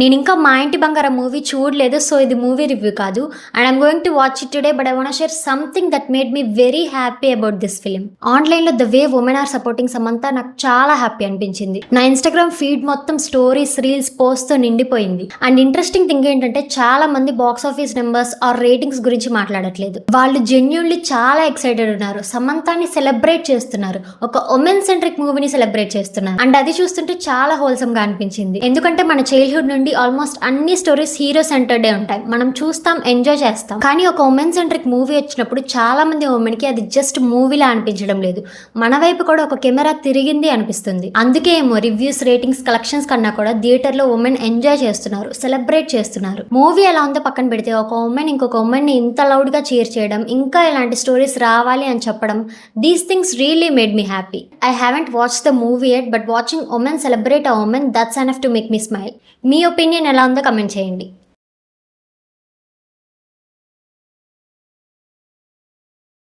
నేను ఇంకా మా ఇంటి బంగారం మూవీ చూడలేదు, సో ఇది మూవీ రివ్యూ కాదు. And I'm going to watch it today, but I want share something that made me very happy about this film. ఆన్లైన్లో the way women are supporting Samantha నాకు చాలా హ్యాపీ అనిపించింది. నా ఇన్స్టాగ్రామ్ ఫీడ్ మొత్తం stories, reels, పోస్ట్తో నిండిపోయింది. And interesting thing ఏంటంటే చాలా మంది box office numbers or ratings గురించి మాట్లాడట్లేదు. వాళ్ళు జెన్యూన్లీ చాలా ఎక్సైటెడ్ ఉన్నారు. సమంతాని సెలబ్రేట్ చేస్తున్నారు, ఒక ఉమెన్ సెంట్రిక్ మూవీని సెలబ్రేట్ చేస్తున్నారు. అండ్ అది చూస్తుంటే చాలా హోల్సమ్ గా అనిపించింది. ఎందుకంటే మన చైల్డ్హుడ్ నుండి ఆల్మోస్ట్ అన్ని స్టోరీస్ హీరో సెంటర్డే ఉంటాయి. మనం చూస్తాం, ఎంజాయ్ చేస్తాం. కానీ ఒక ఉమెన్ సెంట్రిక్ మూవీ వచ్చినప్పుడు చాలా మంది ఉమెన్ కి అది జస్ట్ మూవీలా అనిపించడం లేదు, మన వైపు కూడా ఒక కెమెరా తిరిగింది అనిపిస్తుంది. అందుకే ఏమో రివ్యూస్, రేటింగ్స్, కలెక్షన్స్ కన్నా కూడా థియేటర్ లో ఉమెన్ ఎంజాయ్ చేస్తున్నారు, సెలబ్రేట్ చేస్తున్నారు. మూవీ ఎలా ఉందో పక్కన పెడితే ఒక ఉమెన్ ఇంకొక ఉమెన్ ని ఇంత లౌడ్ గా చీర్ చేయడం, ఇంకా ఇలాంటి స్టోరీస్ రావాలి అని చెప్పడం, these things really made me happy. I haven't watched the movie yet, but watching women celebrate a woman, that's enough to make me smile. Me opinion ఎలా ఉందో కమెంట్ చేయండి.